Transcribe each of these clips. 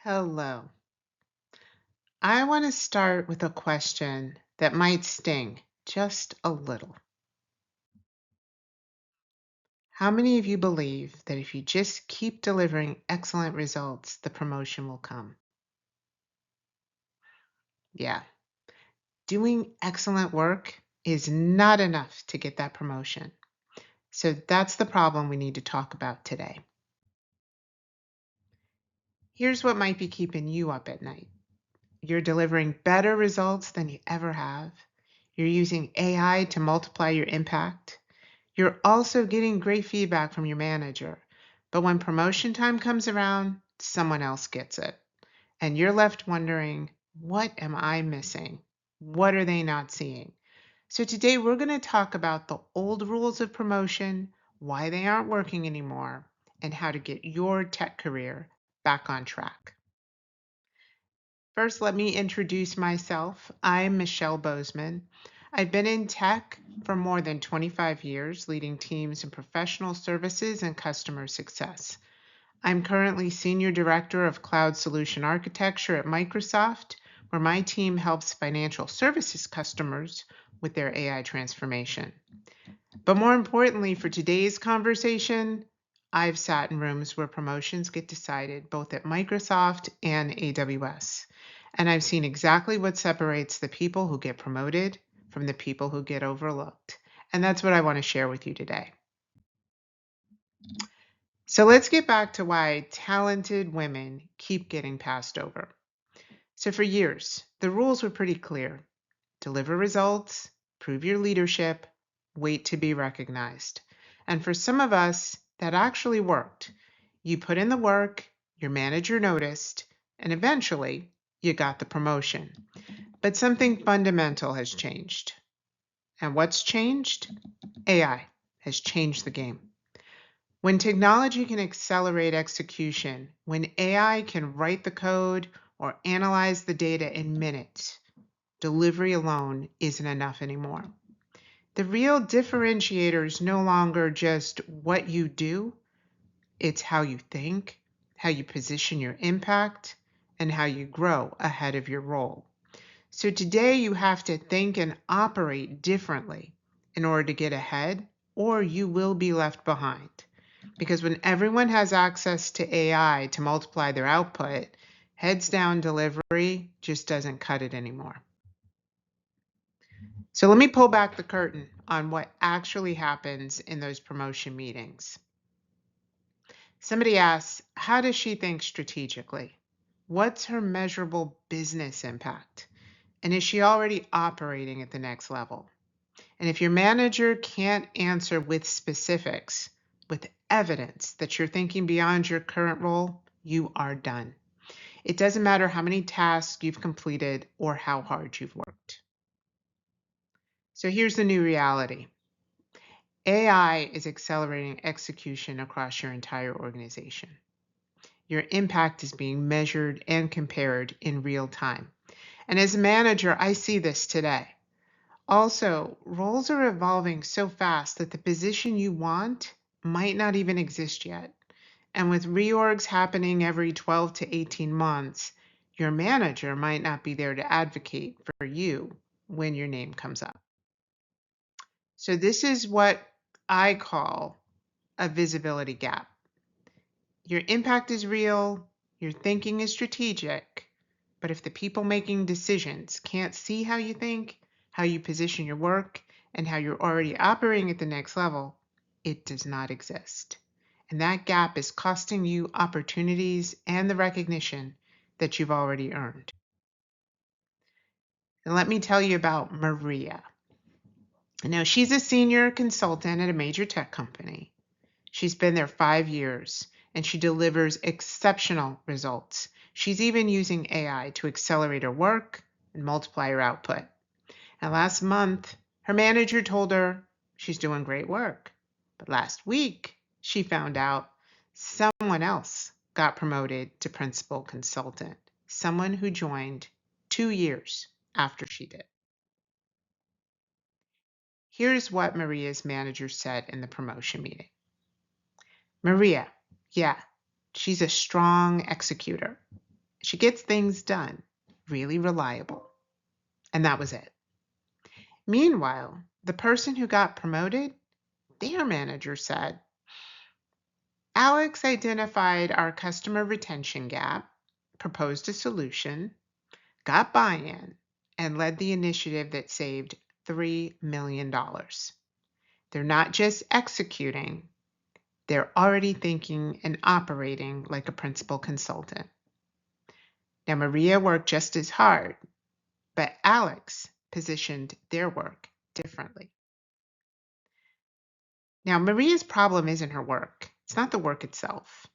Hello. I want to start with a question that might sting just a little. How many of you believe that if you just keep delivering excellent results, the promotion will come? Yeah, doing excellent work is not enough to get that promotion. So that's the problem we need to talk about today. Here's what might be keeping you up at night. You're delivering better results than you ever have. You're using AI to multiply your impact. You're also getting great feedback from your manager. But when promotion time comes around, someone else gets it. And you're left wondering, what am I missing? What are they not seeing? So today we're going to talk about the old rules of promotion, why they aren't working anymore, and how to get your tech career back on track. First, let me introduce myself. I'm Michelle Bozeman. I've been in tech for more than 25 years, leading teams in professional services and customer success. I'm currently Senior Director of Cloud Solution Architecture at Microsoft, where my team helps financial services customers with their AI transformation. But more importantly, for today's conversation, I've sat in rooms where promotions get decided both at Microsoft and AWS. And I've seen exactly what separates the people who get promoted from the people who get overlooked. And that's what I want to share with you today. So let's get back to why talented women keep getting passed over. So for years, the rules were pretty clear. Deliver results, prove your leadership, wait to be recognized. And for some of us, that actually worked. You put in the work, your manager noticed, and eventually you got the promotion. But something fundamental has changed. And what's changed? AI has changed the game. When technology can accelerate execution, when AI can write the code or analyze the data in minutes, delivery alone isn't enough anymore. The real differentiator is no longer just what you do, it's how you think, how you position your impact, and how you grow ahead of your role. So today you have to think and operate differently in order to get ahead, or you will be left behind. Because when everyone has access to AI to multiply their output, heads down delivery just doesn't cut it anymore. So let me pull back the curtain on what actually happens in those promotion meetings. Somebody asks, how does she think strategically? What's her measurable business impact? And is she already operating at the next level? And if your manager can't answer with specifics, with evidence that you're thinking beyond your current role, you are done. It doesn't matter how many tasks you've completed or how hard you've worked. So here's the new reality. AI is accelerating execution across your entire organization. Your impact is being measured and compared in real time. And as a manager, I see this today. Also, roles are evolving so fast that the position you want might not even exist yet. And with reorgs happening every 12 to 18 months, your manager might not be there to advocate for you when your name comes up. So this is what I call a visibility gap. Your impact is real, your thinking is strategic, but if the people making decisions can't see how you think, how you position your work, and how you're already operating at the next level, it does not exist. And that gap is costing you opportunities and the recognition that you've already earned. And let me tell you about Maria. Now, she's a senior consultant at a major tech company. She's been there 5 years, and she delivers exceptional results. She's even using AI to accelerate her work and multiply her output. And last month, her manager told her she's doing great work. But last week, she found out someone else got promoted to principal consultant, someone who joined 2 years after she did. Here's what Maria's manager said in the promotion meeting. Maria, yeah, she's a strong executor. She gets things done, really reliable. And that was it. Meanwhile, the person who got promoted, their manager said, Alex identified our customer retention gap, proposed a solution, got buy-in, and led the initiative that saved $3 million. They're not just executing, they're already thinking and operating like a principal consultant. Now, Maria worked just as hard, but Alex positioned their work differently. Now, Maria's problem isn't her work. It's not the work itself.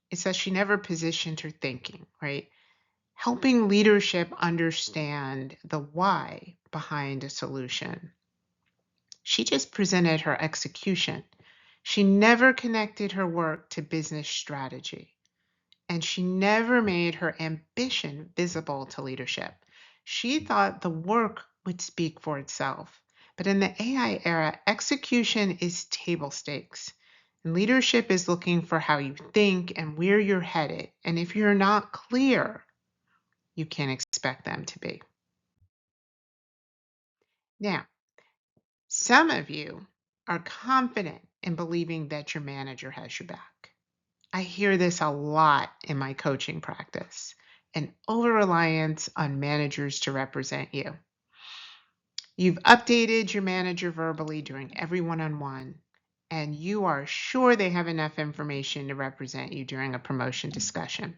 It's that she never positioned her thinking, right? Helping leadership understand the why behind a solution. She just presented her execution. She never connected her work to business strategy, and she never made her ambition visible to leadership. She thought the work would speak for itself. But in the AI era, execution is table stakes. And leadership is looking for how you think and where you're headed. And if you're not clear, you can't expect them to be. Now, some of you are confident in believing that your manager has your back. I hear this a lot in my coaching practice, an over-reliance on managers to represent you. You've updated your manager verbally during every one-on-one, and you are sure they have enough information to represent you during a promotion discussion.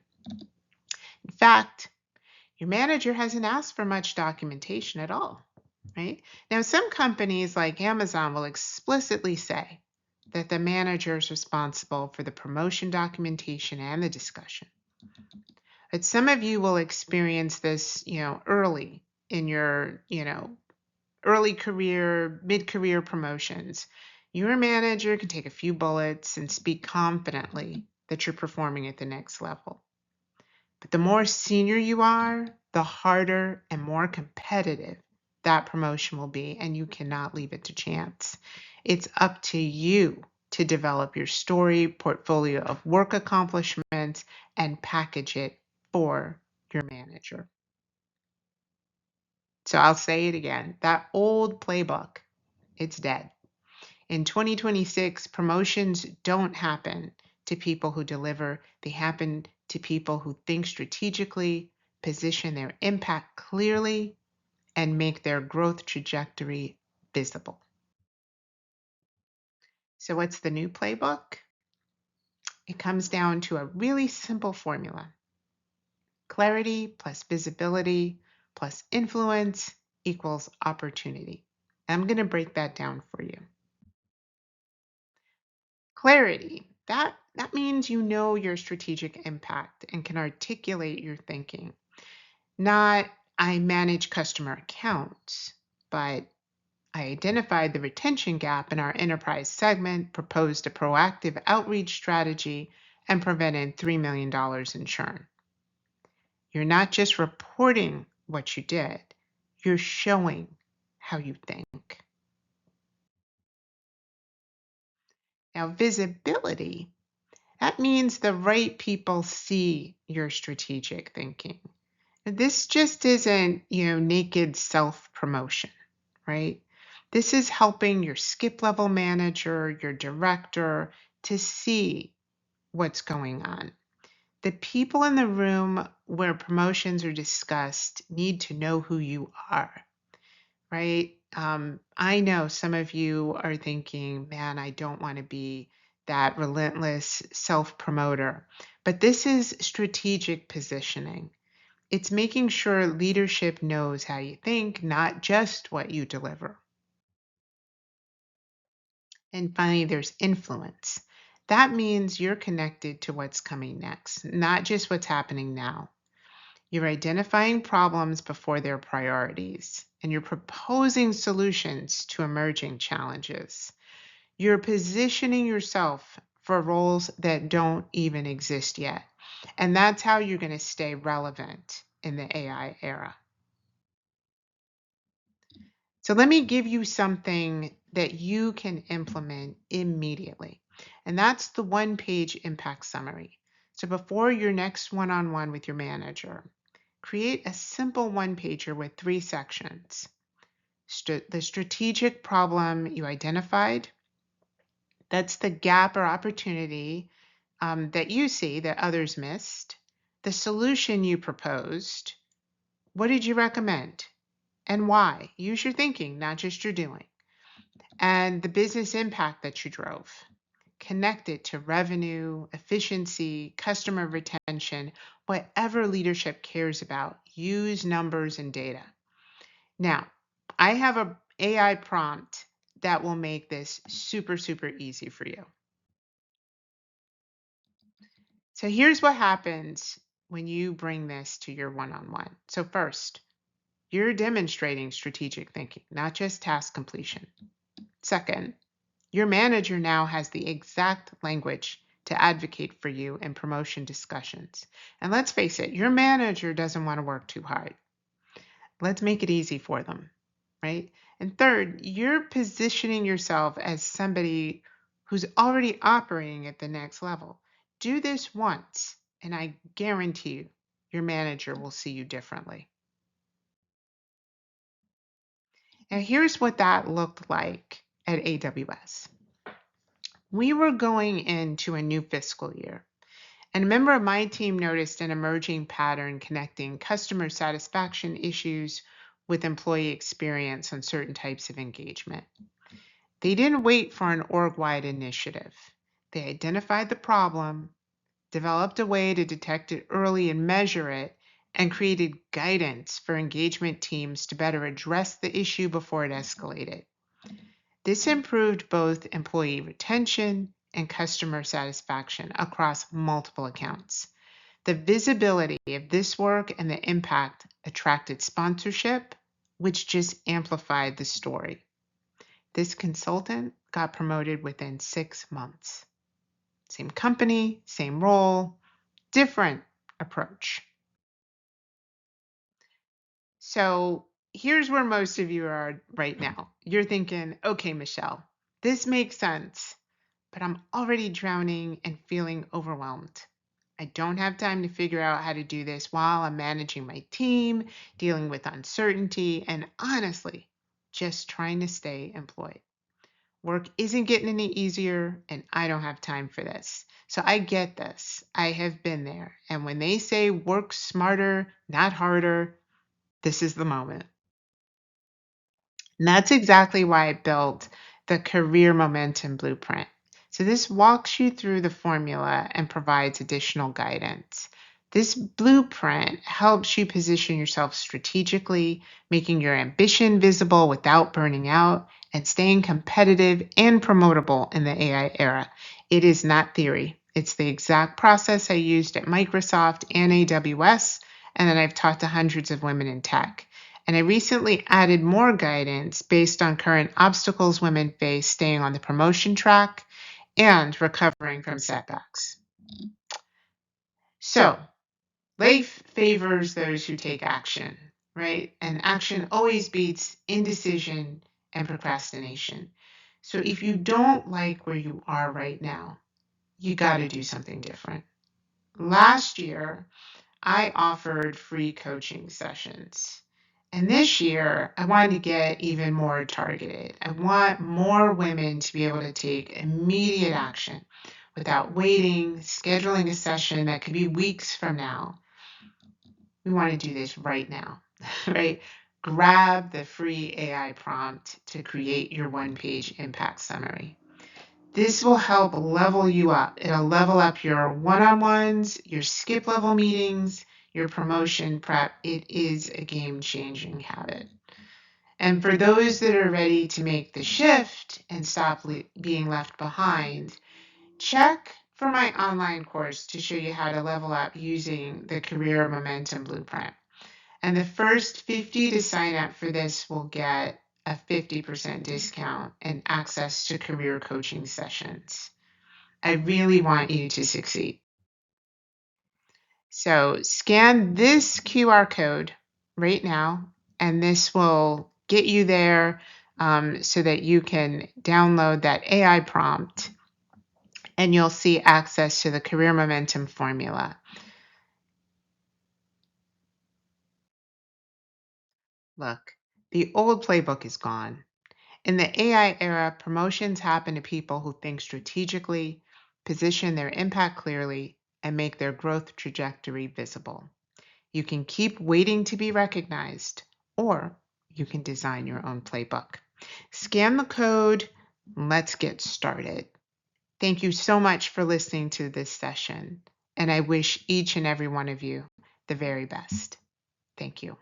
In fact, your manager hasn't asked for much documentation at all, right? Now, some companies like Amazon will explicitly say that the manager is responsible for the promotion documentation and the discussion. But some of you will experience this, early in your, early career, mid-career promotions. Your manager can take a few bullets and speak confidently that you're performing at the next level. But the more senior you are, the harder and more competitive that promotion will be, and you cannot leave it to chance. It's up to you to develop your story, portfolio of work accomplishments, and package it for your manager. So I'll say it again, that old playbook, it's dead. In 2026, promotions don't happen to people who deliver. They happen to people who think strategically, position their impact clearly, and make their growth trajectory visible. So what's the new playbook? It comes down to a really simple formula. Clarity plus visibility plus influence equals opportunity. I'm going to break that down for you. Clarity. That means you know your strategic impact and can articulate your thinking. Not, I manage customer accounts, but I identified the retention gap in our enterprise segment, proposed a proactive outreach strategy, and prevented $3 million in churn. You're not just reporting what you did, you're showing how you think. Now, visibility, that means the right people see your strategic thinking. This just isn't, naked self-promotion, right? This is helping your skip level manager, your director to see what's going on. The people in the room where promotions are discussed need to know who you are, right? I know some of you are thinking, man, I don't want to be that relentless self promoter. But this is strategic positioning. It's making sure leadership knows how you think, not just what you deliver. And finally, there's influence. That means you're connected to what's coming next, not just what's happening now. You're identifying problems before they're priorities, and you're proposing solutions to emerging challenges. You're positioning yourself for roles that don't even exist yet. And that's how you're going to stay relevant in the AI era. So let me give you something that you can implement immediately. And that's the one-page impact summary. So before your next one-on-one with your manager, create a simple one-pager with 3 sections. The strategic problem you identified, that's the gap or opportunity that you see that others missed. The solution you proposed, what did you recommend and why? Use your thinking, not just your doing. And the business impact that you drove. Connect it to revenue, efficiency, customer retention, whatever leadership cares about. Use numbers and data. Now, I have an AI prompt that will make this super, super easy for you. So here's what happens when you bring this to your one-on-one. So first, you're demonstrating strategic thinking, not just task completion. Second, your manager now has the exact language to advocate for you in promotion discussions. And let's face it, your manager doesn't want to work too hard. Let's make it easy for them, right? And third, you're positioning yourself as somebody who's already operating at the next level. Do this once, and I guarantee you, your manager will see you differently. Now, here's what that looked like at AWS. We were going into a new fiscal year, and a member of my team noticed an emerging pattern connecting customer satisfaction issues with employee experience on certain types of engagement. They didn't wait for an org-wide initiative. They identified the problem, developed a way to detect it early and measure it, and created guidance for engagement teams to better address the issue before it escalated. This improved both employee retention and customer satisfaction across multiple accounts. The visibility of this work and the impact attracted sponsorship, which just amplified the story. This consultant got promoted within 6 months. Same company, same role, different approach. So here's where most of you are right now. You're thinking, okay, Michelle, this makes sense, but I'm already drowning and feeling overwhelmed. I don't have time to figure out how to do this while I'm managing my team, dealing with uncertainty, and honestly, just trying to stay employed. Work isn't getting any easier, and I don't have time for this. So I get this. I have been there. And when they say work smarter, not harder, this is the moment. And that's exactly why I built the Career Momentum Blueprint. So this walks you through the formula and provides additional guidance. This blueprint helps you position yourself strategically, making your ambition visible without burning out, and staying competitive and promotable in the AI era. It is not theory. It's the exact process I used at Microsoft and AWS, and that I've taught to hundreds of women in tech. And I recently added more guidance based on current obstacles women face staying on the promotion track and recovering from setbacks. So, life favors those who take action, right? And action always beats indecision and procrastination. So, if you don't like where you are right now, you got to do something different. Last year, I offered free coaching sessions. And this year, I wanted to get even more targeted. I want more women to be able to take immediate action without waiting, scheduling a session that could be weeks from now. We want to do this right now, right? Grab the free AI prompt to create your one-page impact summary. This will help level you up. It'll level up your one-on-ones, your skip level meetings, your promotion prep. It is a game-changing habit. And for those that are ready to make the shift and stop being left behind, check for my online course to show you how to level up using the Career Momentum Blueprint. And the first 50 to sign up for this will get a 50% discount and access to career coaching sessions. I really want you to succeed. So scan this QR code right now, and this will get you there so that you can download that AI prompt and you'll see access to the career momentum formula. Look, the old playbook is gone. In the AI era, promotions happen to people who think strategically, position their impact clearly, and make their growth trajectory visible. You can keep waiting to be recognized, or you can design your own playbook. Scan the code. Let's get started. Thank you so much for listening to this session, and I wish each and every one of you the very best. Thank you.